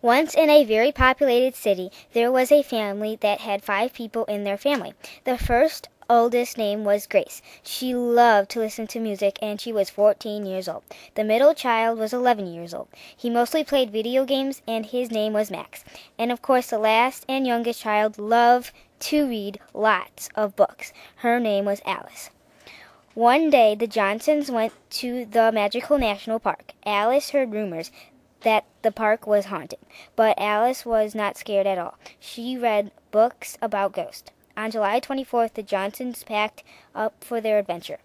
Once in a very populated city, there was a family that had 5 people in their family. The first oldest name was Grace. She loved to listen to music, and she was 14 years old. The middle child was 11 years old. He mostly played video games, and his name was Max. And of course, the last and youngest child loved to read lots of books. Her name was Alice. One day, the Johnsons went to the magical national park. Alice heard rumors that the park was haunted, but Alice was not scared at all. She read books about ghosts. On July 24th, the Johnsons packed up for their adventure.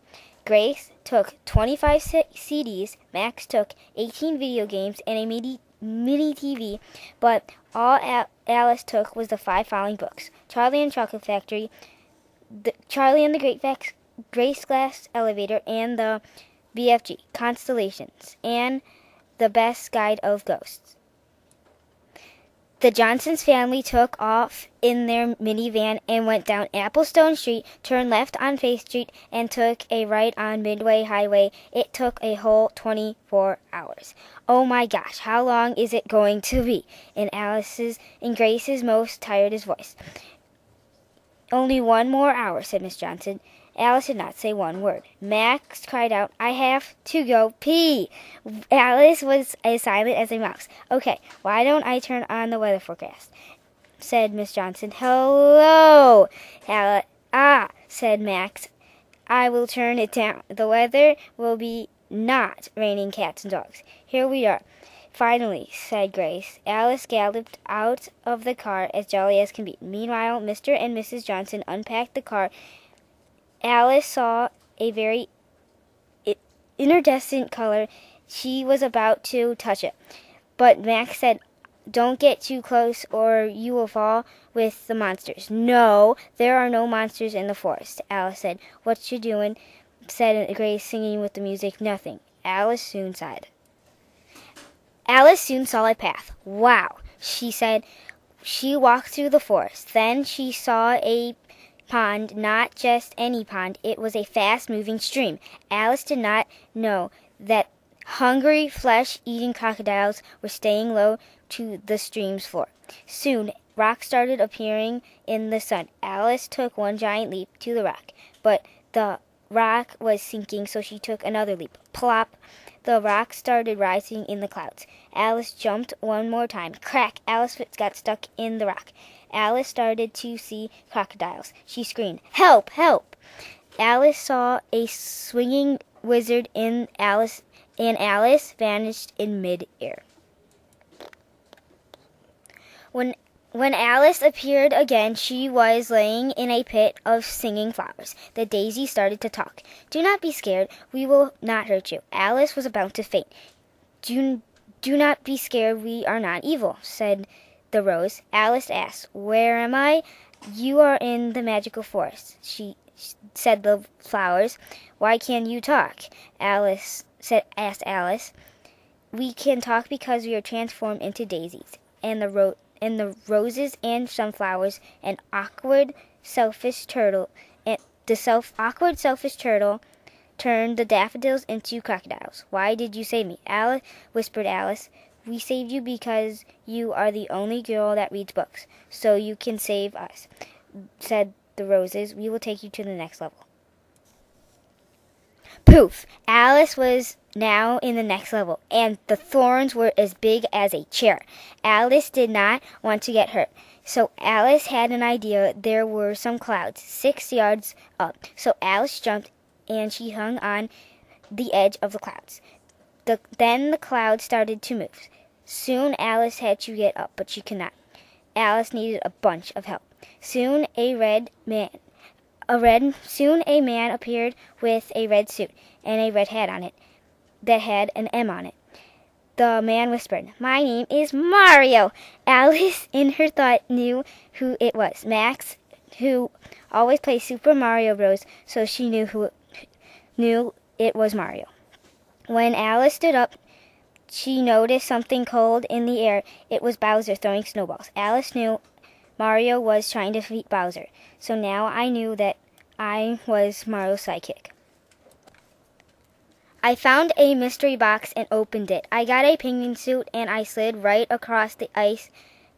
Grace took 25 CDs, Max took 18 video games and a mini TV, but all Alice took was the 5 following books: Charlie and Chocolate Factory, Charlie and the Grace Glass Elevator, and the BFG, Constellations, and The Best Guide of Ghosts. The Johnsons family took off in their minivan and went down Applestone Street, turned left on Faith Street, and took a right on Midway Highway. It took a whole 24 hours. Oh my gosh, how long is it going to be? In Grace's most tiredest voice. Only 1 more hour, said Miss Johnson. Alice did not say one word. Max cried out, "I have to go pee." Alice was as silent as a mouse. "Okay, why don't I turn on the weather forecast?" said Miss Johnson. "Hello, Alice." "Ah," said Max, "I will turn it down. The weather will be not raining cats and dogs. Here we are." "Finally," said Grace. Alice galloped out of the car as jolly as can be. Meanwhile, Mr. and Mrs. Johnson unpacked the car. Alice saw a very iridescent color. She was about to touch it, but Max said, "Don't get too close or you will fall with the monsters." "No, there are no monsters in the forest," Alice said. "What you doing?" said Grace, singing with the music. "Nothing." Alice soon sighed. Alice soon saw a path. "Wow," she said. She walked through the forest. Then she saw a pond, not just any pond. It was a fast-moving stream. Alice did not know that hungry, flesh-eating crocodiles were staying low to the stream's floor. Soon, rocks started appearing in the sun. Alice took one giant leap to the rock, but the rock was sinking, so she took another leap. Plop! The rock started rising in the clouds. Alice jumped one more time. Crack! Alice's foot got stuck in the rock. Alice started to see crocodiles. She screamed, "Help! Help!" Alice saw a swinging wizard and Alice vanished in mid-air. When Alice appeared again, she was laying in a pit of singing flowers. The daisies started to talk. "Do not be scared. We will not hurt you." Alice was about to faint. Do not be scared. We are not evil," said the rose. Alice asked, "Where am I?" "You are in the magical forest," said the flowers. "Why can't you talk?" asked Alice. "We can talk because we are transformed into daisies, and the roses and sunflowers, and awkward, selfish turtle turned the daffodils into crocodiles." "Why did you save me?" whispered Alice. "We saved you because you are the only girl that reads books, so you can save us," said the roses. "We will take you to the next level." Poof! Alice was now in the next level, and the thorns were as big as a chair. Alice did not want to get hurt, so Alice had an idea. There were some clouds 6 yards up, so Alice jumped, and she hung on the edge of the clouds. Then the clouds started to move. Soon Alice had to get up, but she could not. Alice needed a bunch of help. Soon a man appeared with a red suit and a red hat on it that had an M on it. The man whispered, "My name is Mario." Alice, in her thought, knew who it was. Max, who always plays Super Mario Bros., so she knew it was Mario. When Alice stood up, she noticed something cold in the air. It was Bowser throwing snowballs. Alice knew Mario was trying to defeat Bowser, so now I knew that I was Mario's sidekick. I found a mystery box and opened it. I got a penguin suit and I slid right across the ice.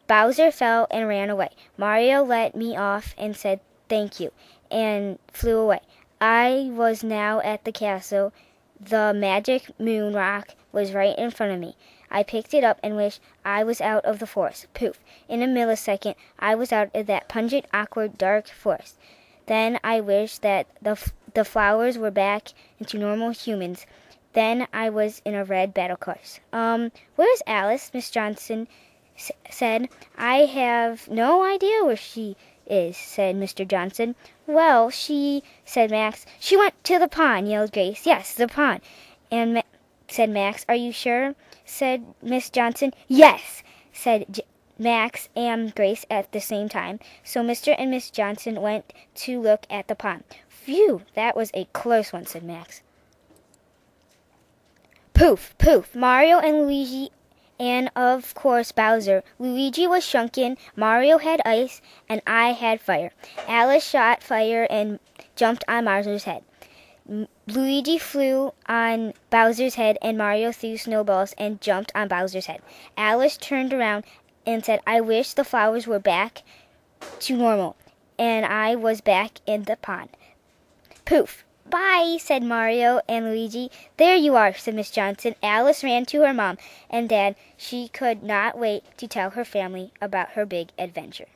Bowser fell and ran away. Mario let me off and said thank you and flew away. I was now at the castle. The magic moon rock was right in front of me. I picked it up and wished I was out of the forest. Poof! In a millisecond, I was out of that pungent, awkward, dark forest. Then I wished that the flowers were back into normal humans. Then I was in a red battle course. Where's Alice? Miss Johnson said. I have no idea where she is, said Mr. Johnson. Well, said Max. She went to the pond, yelled Grace. Yes, the pond. And said Max. Are you sure? Said Miss Johnson. Yes, said Max and Grace at the same time. So Mr. and Miss Johnson went to look at the pond. Phew, that was a close one, said Max. Poof, poof, Mario and Luigi and, of course, Bowser. Luigi was shrunken, Mario had ice, and I had fire. Alice shot fire and jumped on Bowser's head. Luigi flew on Bowser's head, and Mario threw snowballs and jumped on Bowser's head. Alice turned around and said, I wish the flowers were back to normal, and I was back in the pond. Poof! Bye, said Mario and Luigi. There you are, said Miss Johnson. Alice ran to her mom and dad. She could not wait to tell her family about her big adventure.